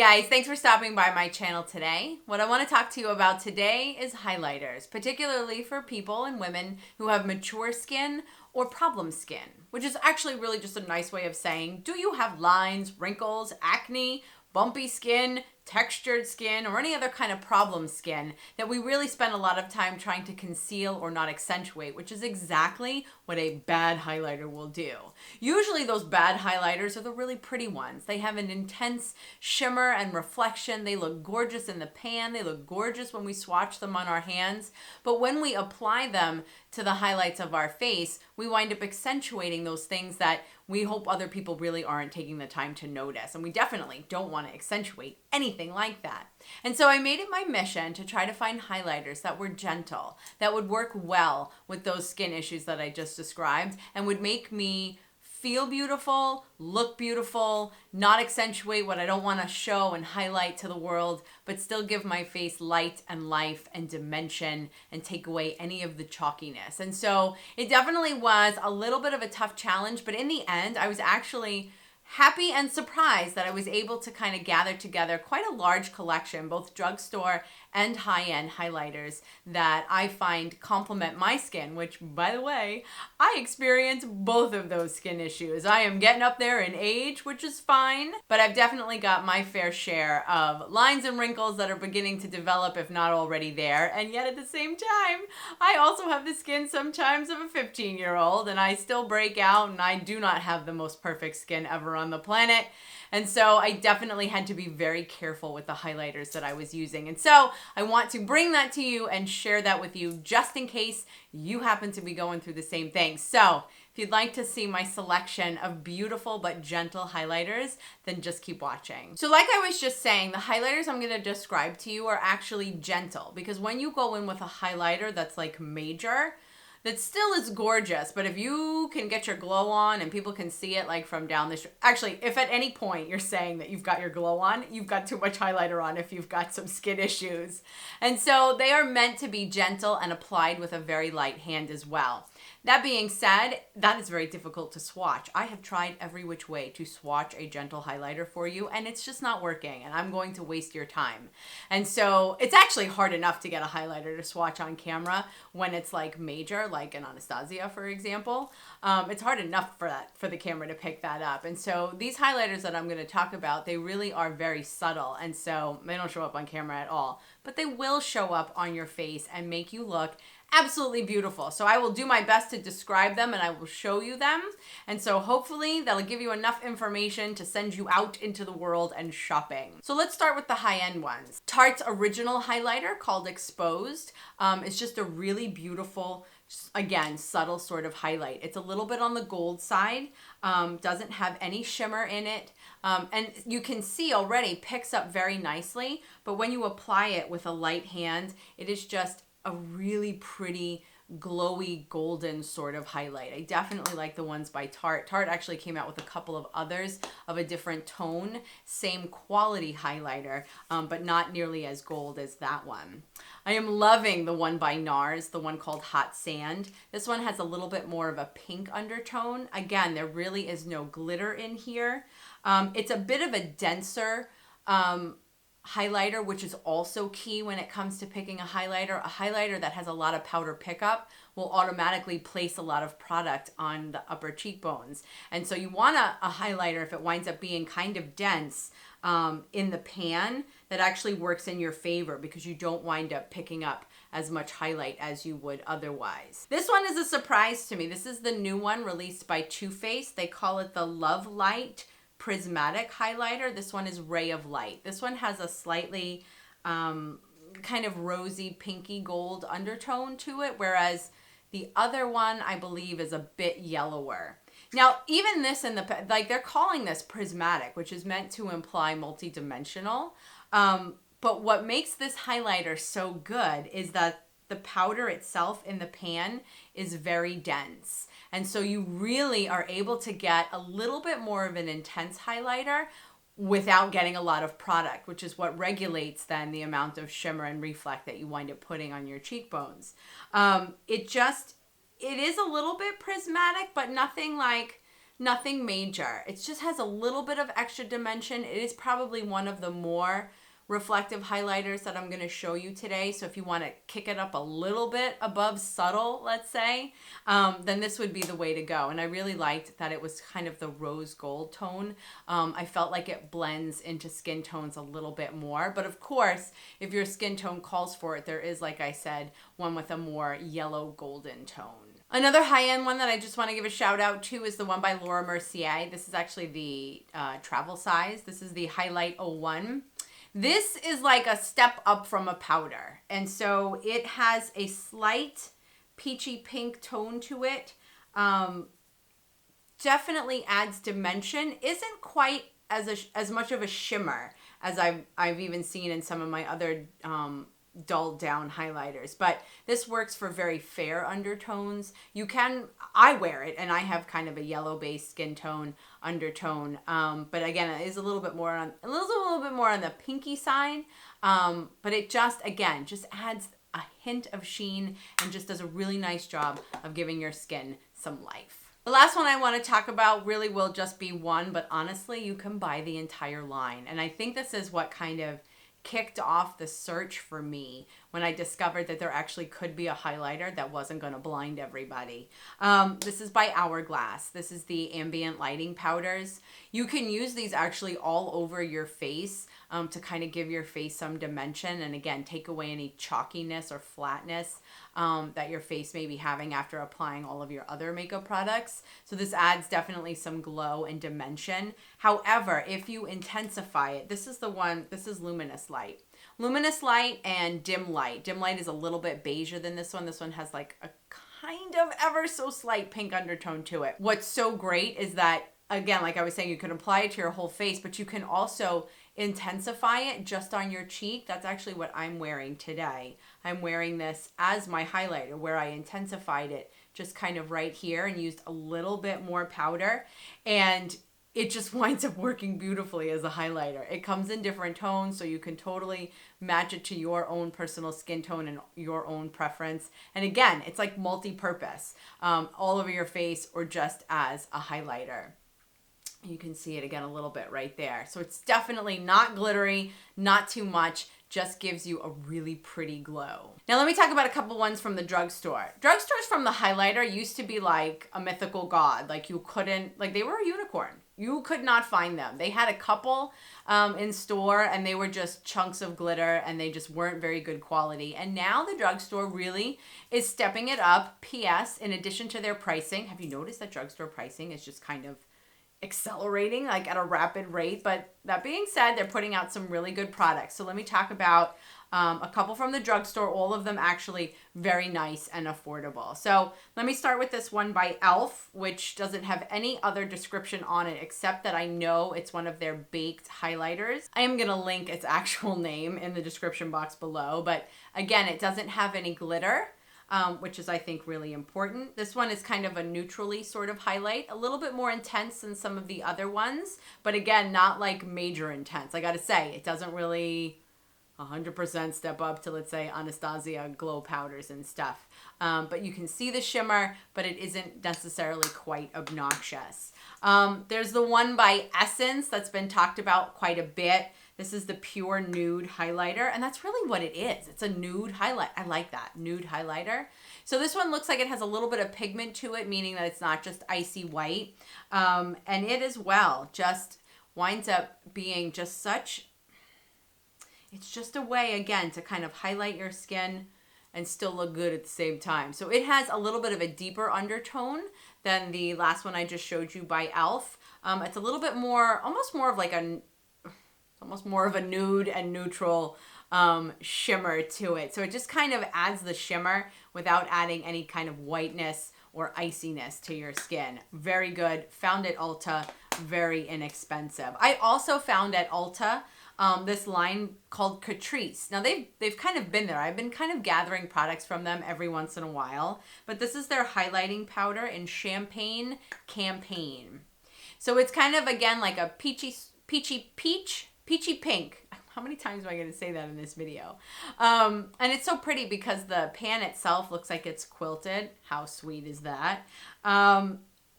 guys, thanks for stopping by my channel today. What I want to talk to you about today is highlighters, particularly for people and women who have mature skin or problem skin, which is actually really just a nice way of saying, do you have lines, wrinkles, acne, bumpy skin, textured skin, or any other kind of problem skin that we really spend a lot of time trying to conceal or not accentuate, which is exactly what a bad highlighter will do. Usually those bad highlighters are the really pretty ones. They have an intense shimmer and reflection. They look gorgeous in the pan. They look gorgeous when we swatch them on our hands. But when we apply them to the highlights of our face, we wind up accentuating those things that we hope other people really aren't taking the time to notice. And we definitely don't want to accentuate anything like that. And so I made it my mission to try to find highlighters that were gentle, that would work well with those skin issues that I just described, and would make me feel beautiful, look beautiful, not accentuate what I don't want to show and highlight to the world, but still give my face light and life and dimension and take away any of the chalkiness. And so it definitely was a little bit of a tough challenge, but in the end, I was actually happy and surprised that I was able to kind of gather together quite a large collection, both drugstore and high-end highlighters that I find complement my skin, which, by the way, I experience both of those skin issues. I am getting up there in age, which is fine, but I've definitely got my fair share of lines and wrinkles that are beginning to develop, if not already there. And yet at the same time, I also have the skin sometimes of a 15-year-old, and I still break out, and I do not have the most perfect skin ever on the planet. And so I definitely had to be very careful with the highlighters that I was using. And so I want to bring that to you and share that with you just in case you happen to be going through the same thing. So if you'd like to see my selection of beautiful but gentle highlighters, then just keep watching. So like I was just saying, the highlighters I'm going to describe to you are actually gentle, because when you go in with a highlighter that's like major, that still is gorgeous, but if you can get your glow on and people can see it like from down the street. Actually, if at any point you're saying that you've got your glow on, you've got too much highlighter on if you've got some skin issues. And so they are meant to be gentle and applied with a very light hand as well. That being said, that is very difficult to swatch. I have tried every which way to swatch a gentle highlighter for you, and it's just not working, and I'm going to waste your time. And so it's actually hard enough to get a highlighter to swatch on camera when it's like major, like an Anastasia, for example. It's hard enough for the camera to pick that up. And so these highlighters that I'm going to talk about, they really are very subtle, and so they don't show up on camera at all, but they will show up on your face and make you look absolutely beautiful. So I will do my best to describe them and I will show you them. And so hopefully that'll give you enough information to send you out into the world and shopping. So let's start with the high-end ones. Tarte's original highlighter called Exposed is just a really beautiful, again, subtle sort of highlight. It's a little bit on the gold side, doesn't have any shimmer in it. And you can see already picks up very nicely, but when you apply it with a light hand, it is just a really pretty glowy golden sort of highlight. I definitely like the ones by Tarte. Tarte actually came out with a couple of others of a different tone, same quality highlighter, but not nearly as gold as that one. I am loving the one by NARS, the one called Hot Sand. This one has a little bit more of a pink undertone. Again, there really is no glitter in here. It's a bit of a denser highlighter, which is also key when it comes to picking a highlighter. A highlighter that has a lot of powder pickup will automatically place a lot of product on the upper cheekbones. And so you want a highlighter, if it winds up being kind of dense in the pan, that actually works in your favor because you don't wind up picking up as much highlight as you would otherwise. This one is a surprise to me. This is the new one released by Too Faced. They call it the Love Light Prismatic highlighter. This one is Ray of Light. This one has a slightly kind of rosy pinky gold undertone to it, whereas the other one I believe is a bit yellower. Now even this like they're calling this prismatic, which is meant to imply multi-dimensional, but what makes this highlighter so good is that the powder itself in the pan is very dense. And so you really are able to get a little bit more of an intense highlighter without getting a lot of product, which is what regulates then the amount of shimmer and reflect that you wind up putting on your cheekbones. It is a little bit prismatic, but nothing like nothing major. It just has a little bit of extra dimension. It is probably one of the more reflective highlighters that I'm going to show you today. So if you want to kick it up a little bit above subtle, let's say, then this would be the way to go. And I really liked that it was kind of the rose gold tone. I felt like it blends into skin tones a little bit more. But of course, if your skin tone calls for it, there is, like I said, one with a more yellow golden tone. Another high-end one that I just want to give a shout out to is the one by Laura Mercier. This is actually the travel size. This is the Highlight 01. This is like a step up from a powder. And so it has a slight peachy pink tone to it. Definitely adds dimension. Isn't quite as much of a shimmer as I've even seen in some of my other dulled down highlighters, but this works for very fair undertones. I wear it and I have kind of a yellow based skin tone undertone, but again, it is a little bit more on the pinky side, but it just adds a hint of sheen and just does a really nice job of giving your skin some life. The last one I want to talk about really will just be one, but honestly, you can buy the entire line. And I think this is what kind of kicked off the search for me when I discovered that there actually could be a highlighter that wasn't going to blind everybody. This is by Hourglass. This is the ambient lighting powders. You can use these actually all over your face to kind of give your face some dimension and again, take away any chalkiness or flatness that your face may be having after applying all of your other makeup products. So this adds definitely some glow and dimension. However, if you intensify it, this is Luminous Light. Luminous Light and Dim Light. Dim Light is a little bit beigeier than this one. This one has like a kind of ever so slight pink undertone to it. What's so great is that, again, like I was saying, you can apply it to your whole face, but you can also intensify it just on your cheek. That's actually what I'm wearing today. I'm wearing this as my highlighter where I intensified it just kind of right here and used a little bit more powder, and it just winds up working beautifully as a highlighter. It comes in different tones, so you can totally match it to your own personal skin tone and your own preference. And again, it's like multi-purpose, all over your face or just as a highlighter. You can see it again a little bit right there. So it's definitely not glittery, not too much, just gives you a really pretty glow. Now let me talk about a couple ones from the drugstore. Drugstores from the highlighter used to be like a mythical god. Like they were a unicorn. You could not find them. They had a couple in store and they were just chunks of glitter and they just weren't very good quality. And now the drugstore really is stepping it up. P.S. In addition to their pricing, have you noticed that drugstore pricing is just kind of accelerating like at a rapid rate? But that being said, they're putting out some really good products. So let me talk about a couple from the drugstore, all of them actually very nice and affordable. So let me start with this one by e.l.f., which doesn't have any other description on it except that I know it's one of their baked highlighters. I am going to link its actual name in the description box below, but again, it doesn't have any glitter. Which is, I think, really important. This one is kind of a neutrally sort of highlight, a little bit more intense than some of the other ones, but again, not like major intense. I gotta say, it doesn't really 100% step up to, let's say, Anastasia glow powders and stuff. But you can see the shimmer, but it isn't necessarily quite obnoxious. There's the one by Essence that's been talked about quite a bit. This is the Pure Nude Highlighter, and that's really what it is. It's a nude highlight. I like that, nude highlighter. So this one looks like it has a little bit of pigment to it, meaning that it's not just icy white. And it as well just winds up being just such, it's just a way, again, to kind of highlight your skin and still look good at the same time. So it has a little bit of a deeper undertone than the last one I just showed you by e.l.f. It's a little bit more, almost more of a nude and neutral shimmer to it. So it just kind of adds the shimmer without adding any kind of whiteness or iciness to your skin. Very good. Found at Ulta, very inexpensive. I also found at Ulta this line called Catrice. Now they've kind of been there. I've been kind of gathering products from them every once in a while, but this is their highlighting powder in Champagne Campaign. So it's kind of, again, like a peachy pink. How many times am I going to say that in this video? And it's so pretty because the pan itself looks like it's quilted. How sweet is that?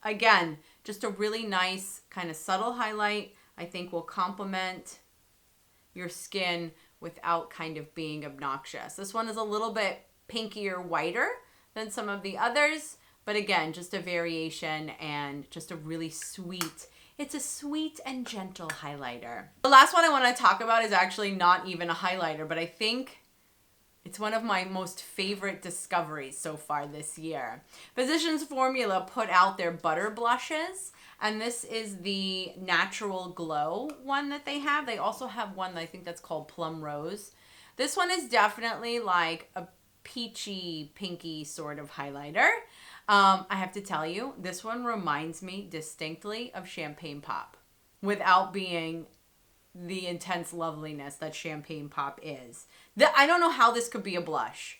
again, just a really nice kind of subtle highlight. I think will complement your skin without kind of being obnoxious. This one is a little bit pinkier, whiter than some of the others, but again, just a variation and just a really sweet, it's a sweet and gentle highlighter. The last one I want to talk about is actually not even a highlighter, but I think it's one of my most favorite discoveries so far this year. Physicians Formula put out their butter blushes, and this is the Natural Glow one that they have. They also have one that I think that's called Plum Rose. This one is definitely like a peachy, pinky sort of highlighter. I have to tell you, this one reminds me distinctly of Champagne Pop without being the intense loveliness that Champagne Pop is. I don't know how this could be a blush.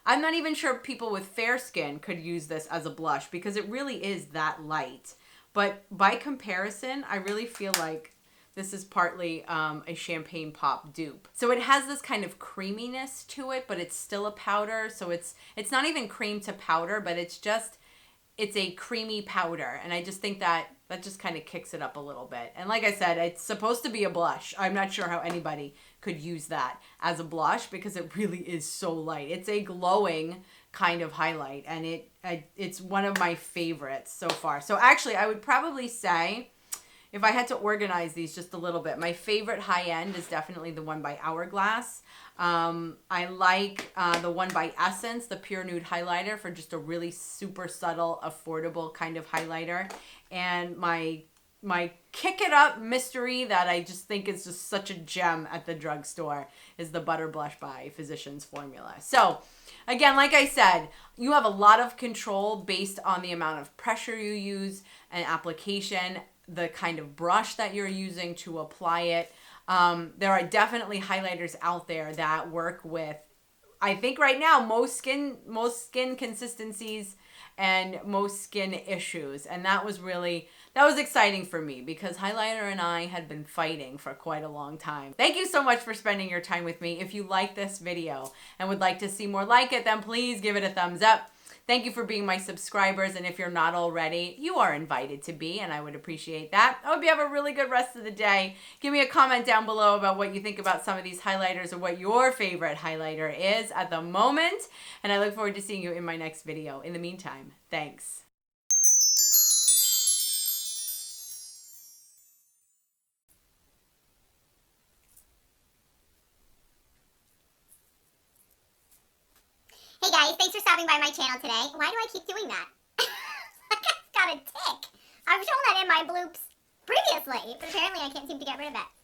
I'm not even sure people with fair skin could use this as a blush because it really is that light. But by comparison, I really feel like this is partly a Champagne Pop dupe. So it has this kind of creaminess to it, but it's still a powder. So it's not even cream to powder, but it's a creamy powder. And I just think that just kind of kicks it up a little bit. And like I said, it's supposed to be a blush. I'm not sure how anybody could use that as a blush because it really is so light. It's a glowing kind of highlight, and it's one of my favorites so far. So actually, I would probably say, if I had to organize these just a little bit, my favorite high end is definitely the one by Hourglass. I like the one by Essence, the Pure Nude Highlighter, for just a really super subtle, affordable kind of highlighter. And my kick it up mystery that I just think is just such a gem at the drugstore is the Butter Blush by Physicians Formula. So again, like I said, you have a lot of control based on the amount of pressure you use and application, the kind of brush that you're using to apply it. There are definitely highlighters out there that work with, I think right now, most skin consistencies and most skin issues. And that was exciting for me because highlighter and I had been fighting for quite a long time. Thank you so much for spending your time with me. If you like this video and would like to see more like it, then please give it a thumbs up. Thank you for being my subscribers, and if you're not already, you are invited to be, and I would appreciate that. I hope you have a really good rest of the day. Give me a comment down below about what you think about some of these highlighters or what your favorite highlighter is at the moment, and I look forward to seeing you in my next video. In the meantime, thanks. Hey guys, thanks for stopping by my channel today. Why do I keep doing that? I've got a tick. I've shown that in my bloops previously, but apparently I can't seem to get rid of it.